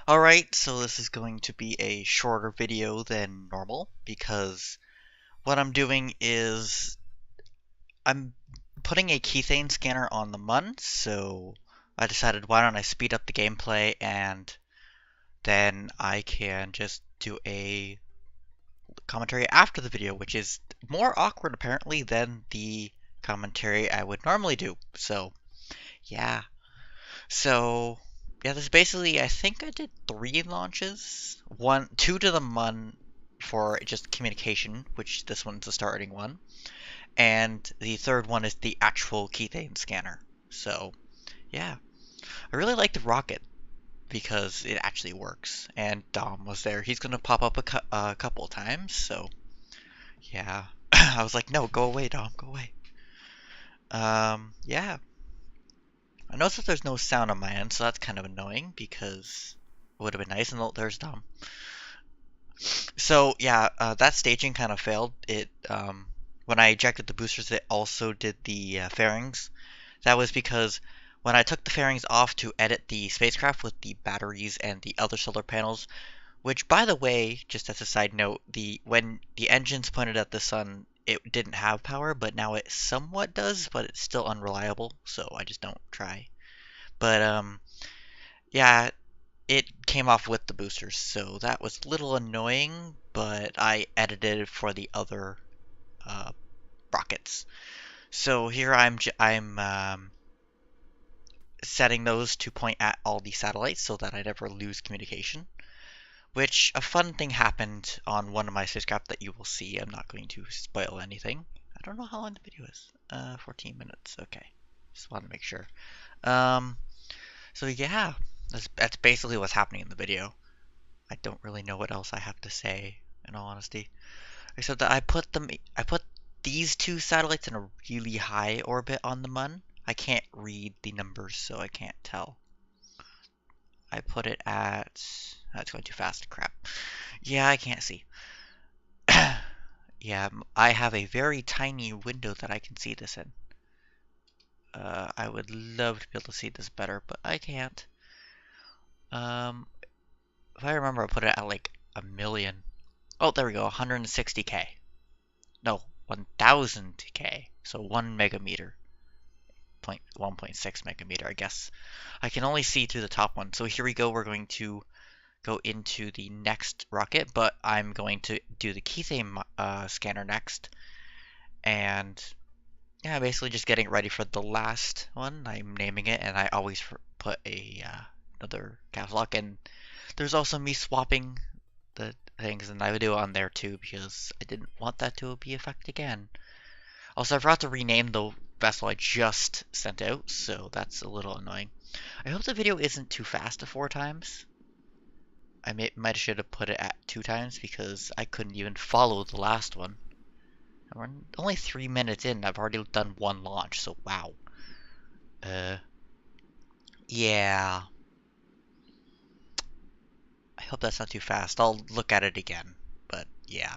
Alright, so this is going to be a shorter video than normal because what I'm doing is I'm putting a Kethane scanner on the MUN, so I decided why don't I speed up the gameplay and then I can just do a commentary after the video, which is more awkward apparently than the commentary I would normally do. So, yeah. So, yeah, this basically, I think I did 3 launches. Two to the MUN for just communication, which this one's the starting one. And the third one is the actual Kethane scanner. So, yeah. I really like the rocket because it actually works. And Dom was there. He's going to pop up a couple of times, so, yeah. I was like, no, go away, Dom, go away. Yeah. I noticed that there's no sound on my end, so that's kind of annoying because it would have been nice. And there's Dom. So yeah, that staging kind of failed. When I ejected the boosters, it also did the fairings. That was because when I took the fairings off to edit the spacecraft with the batteries and the other solar panels, which by the way, just as a side note, the when the engines pointed at the sun, it didn't have power, but now it somewhat does, but it's still unreliable, so I just don't try. But yeah, it came off with the boosters, so that was a little annoying, but I edited for the other uh, rockets. So here I'm setting those to point at all the satellites so that I never lose communication. Which a fun thing happened on one of my spacecraft that you will see. I'm not going to spoil anything. I don't know how long the video is. 14 minutes. Okay, just want to make sure. Um, so yeah, that's basically what's happening in the video. I don't really know what else I have to say, in all honesty. Except that I put these two satellites in a really high orbit on the MUN. I can't read the numbers, so I can't tell. I put it at... That's going too fast, crap. Yeah, I can't see. Yeah, I have a very tiny window that I can see this in. I would love to be able to see this better, but I can't. Um, if I remember, I put it at like a million. Oh, there we go, 160K. No, 1000K. So 1 megameter. 1.6 megameter, I guess. I can only see through the top one. So here we go. We're going to go into the next rocket, but I'm going to do the Kethane scanner next. And yeah, basically just getting ready for the last one. I'm naming it, and I always put another caps lock. And there's also me swapping the things in the video on there too, because I didn't want that to be affected again. Also, I forgot to rename the vessel I just sent out, so that's a little annoying. I hope the video isn't too fast at 4 times. Might should have put it at 2 times because I couldn't even follow the last one. And we're only 3 minutes in. I've already done 1 launch, so wow. Uh, yeah. I hope that's not too fast. I'll look at it again, but yeah.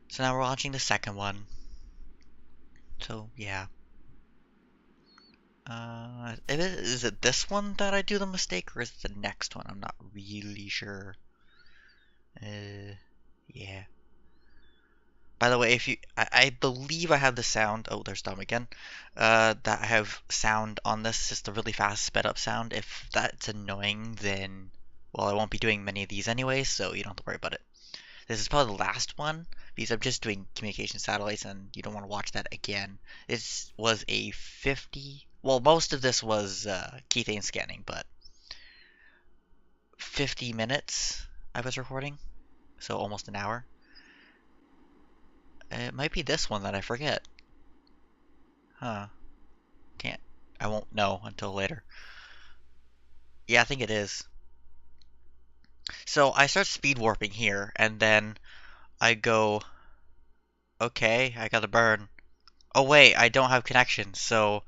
So now we're launching the second one. So yeah. Is it this one that I do the mistake, or is it the next one? I'm not really sure. Yeah. By the way, if you, I believe I have the sound. Oh, there's Dom again. That I have sound on this, just a really fast sped up sound. If that's annoying, then well, I won't be doing many of these anyway, so you don't have to worry about it. This is probably the last one because I'm just doing communication satellites, and you don't want to watch that again. This was a 50. Well, most of this was Kethane scanning, but 50 minutes I was recording, so almost an hour. It might be this one that I forget. Huh. Can't. I won't know until later. Yeah, I think it is. So I start speed warping here, and then I go, okay, I got a burn. Oh wait, I don't have connection, so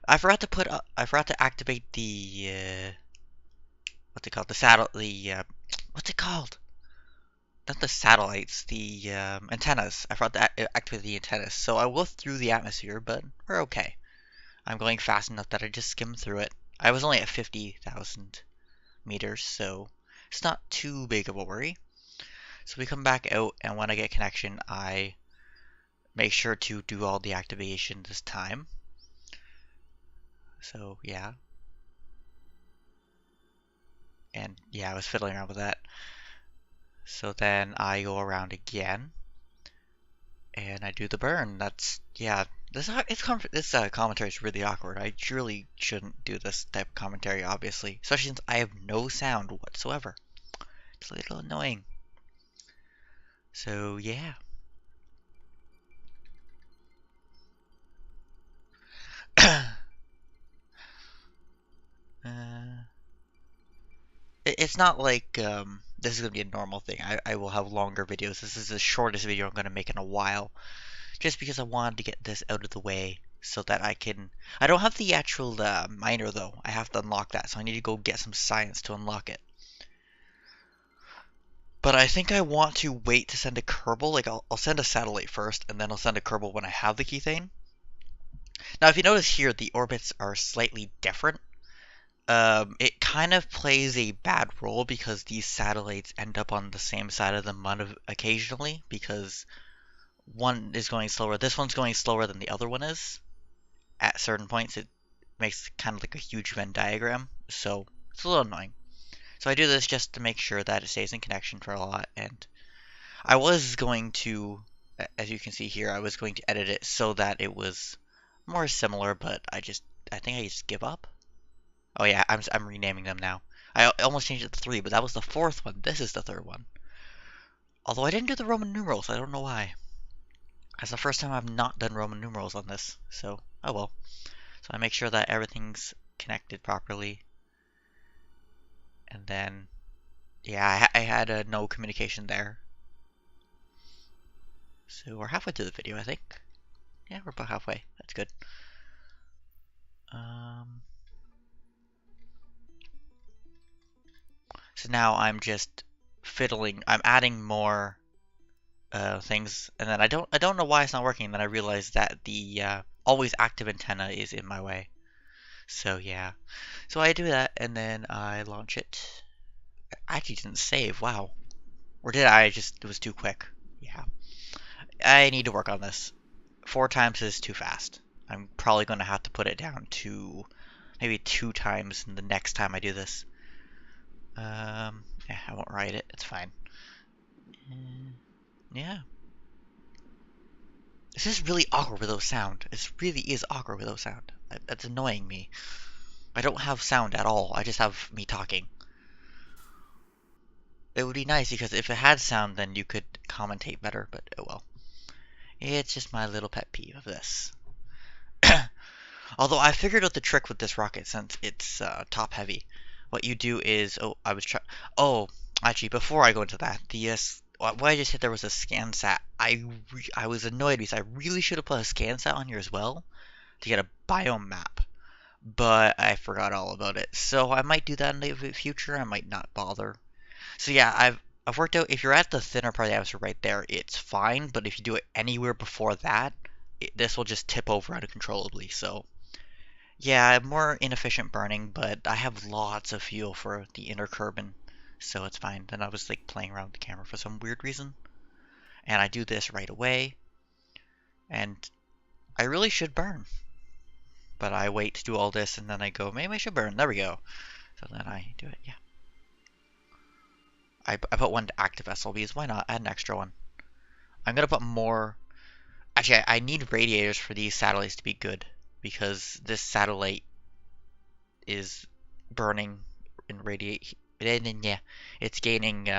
I forgot to activate the, what's it called? What's it called? Not the satellites, the antennas. I forgot to activate the antennas, so I will through the atmosphere, but we're okay. I'm going fast enough that I just skimmed through it. I was only at 50,000. meters, so it's not too big of a worry. So we come back out, and when I get connection, I make sure to do all the activation this time. So yeah. And yeah, I was fiddling around with that. So then I go around again, and I do the burn. That's, yeah, this commentary is really awkward. I really shouldn't do this type of commentary, obviously, especially since I have no sound whatsoever. It's a little annoying. So yeah. uh, it's not like this is gonna be a normal thing. I will have longer videos. This is the shortest video I'm gonna make in a while, just because I wanted to get this out of the way so that I can. I don't have the actual miner though. I have to unlock that, so I need to go get some science to unlock it. But I think I want to wait to send a Kerbal. Like I'll send a satellite first, and then I'll send a Kerbal when I have the Kethane. Now, if you notice here, the orbits are slightly different. It kind of plays a bad role because these satellites end up on the same side of the sun occasionally because one is going slower. This one's going slower than the other one is. At certain points, it makes kind of like a huge Venn diagram, so it's a little annoying. So I do this just to make sure that it stays in connection for a lot, and I was going to, as you can see here, I was going to edit it so that it was more similar, but I think I just give up. Oh yeah, I'm renaming them now. I almost changed it to 3, but that was the 4th one. This is the 3rd one. Although I didn't do the Roman numerals, I don't know why. That's the first time I've not done Roman numerals on this, so oh well. So I make sure that everything's connected properly. And then, yeah, I had no communication there. So we're halfway through the video, I think. Yeah, we're about halfway. That's good. So now I'm just fiddling. I'm adding more things, and then I don't know why it's not working. And then I realize that the always active antenna is in my way. So yeah, so I do that, and then I launch it. I actually didn't save. Wow, or did I? It was too quick. Yeah, I need to work on this. 4 times is too fast. I'm probably going to have to put it down to maybe 2 times the next time I do this. Yeah, I won't write it. It's fine. Yeah. This is really awkward without sound. This really is awkward without sound. That's annoying me. I don't have sound at all. I just have me talking. It would be nice because if it had sound, then you could commentate better, but oh well. It's just my little pet peeve of this. Although I figured out the trick with this rocket since it's top heavy. What you do is, actually, before I go into that, what I just hit there was a ScanSat. I was annoyed because I really should have put a ScanSat on here as well to get a biome map, but I forgot all about it. So I might do that in the future. I might not bother. So yeah, I've worked out if you're at the thinner part of the atmosphere right there, it's fine. But if you do it anywhere before that, this will just tip over uncontrollably. So yeah, more inefficient burning, but I have lots of fuel for the inner Kerbin, so it's fine. Then I was like playing around with the camera for some weird reason. And I do this right away. And I really should burn. But I wait to do all this and then I go, maybe I should burn. There we go. So then I do it, yeah. I put 1 to active SLBs. Why not? Add an extra one. I'm going to put more. Actually, I need radiators for these satellites to be good. Because this satellite is burning and radiate. And yeah, it's gaining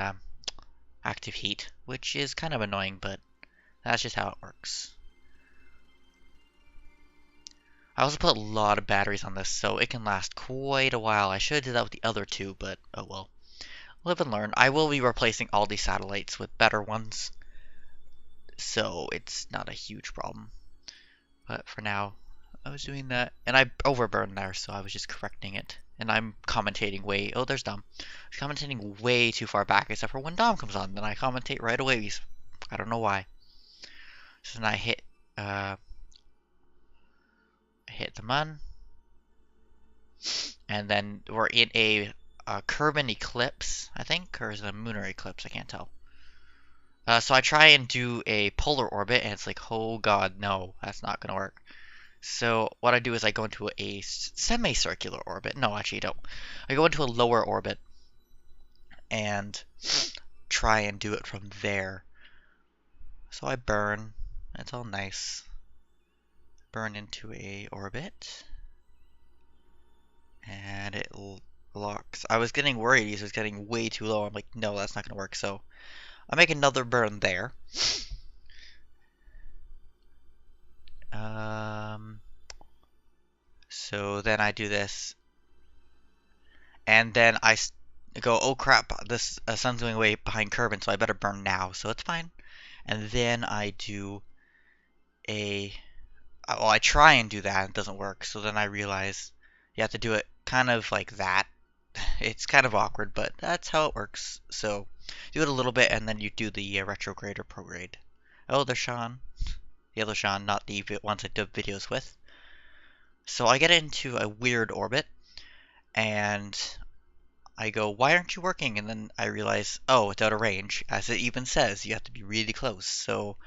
active heat, which is kind of annoying, but that's just how it works. I also put a lot of batteries on this, so it can last quite a while. I should have did that with the other 2, but oh well. Live and learn. I will be replacing all these satellites with better ones, so it's not a huge problem. But for now, I was doing that, and I overburned there, so I was just correcting it. And I'm commentating way. Oh, there's Dom. I'm commentating way too far back, except for when Dom comes on. Then I commentate right away. I don't know why. So then I hit the mun, and then we're in a Kerbin Eclipse, I think, or is it a lunar eclipse? I can't tell. So I try and do a polar orbit, and it's like, oh god, no, that's not gonna work. So what I do is I go into a semicircular orbit. No, actually, I don't. I go into a lower orbit and try and do it from there. So I burn. It's all nice. Burn into a orbit. And it locks. I was getting worried. He was getting way too low. I'm like, no, that's not going to work. So I make another burn there. So then I do this. And then I go, oh crap, this sun's going way behind Kerbin, so I better burn now. So it's fine. And then I do a... Well, I try and do that, and it doesn't work. So then I realize you have to do it kind of like that. It's kind of awkward, but that's how it works. So do it a little bit, and then you do the retrograde or prograde. Oh, there's Sean. The other Sean, not the ones I did videos with. So I get into a weird orbit, and I go, why aren't you working? And then I realize, oh, it's out of range. As it even says, you have to be really close. So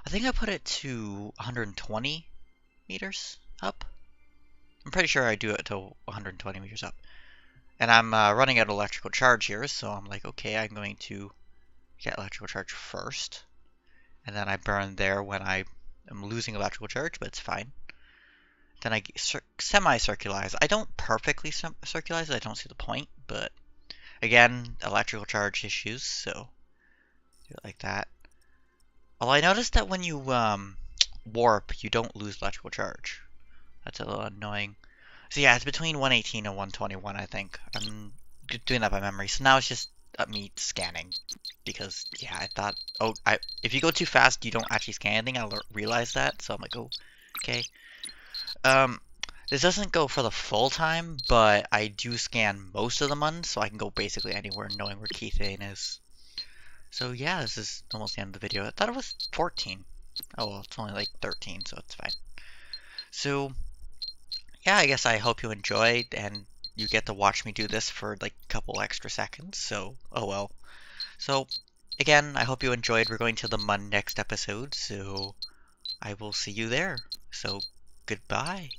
I think I put it to 120 meters up. I'm pretty sure I do it to 120 meters up. And I'm running out of electrical charge here, so I'm like, okay, I'm going to get electrical charge first. And then I burn there when I am losing electrical charge, but it's fine. Then I semi-circularize. I don't perfectly circularize it, I don't see the point, but again, electrical charge issues, so do it like that. Although I noticed that when you warp, you don't lose electrical charge. That's a little annoying. So yeah, it's between 118 and 121, I think. I'm doing that by memory. So now it's just me scanning. Because, yeah, I thought, oh, if you go too fast, you don't actually scan anything. I realized that. So I'm like, oh, okay. This doesn't go for the full time, but I do scan most of the months, so I can go basically anywhere knowing where Kethane is. So yeah, this is almost the end of the video. I thought it was 14. Oh, well, it's only like 13, so it's fine. So, yeah, I guess I hope you enjoyed, and you get to watch me do this for like a couple extra seconds, so, oh well. So, again, I hope you enjoyed. We're going to the Mun next episode, so I will see you there. So, goodbye.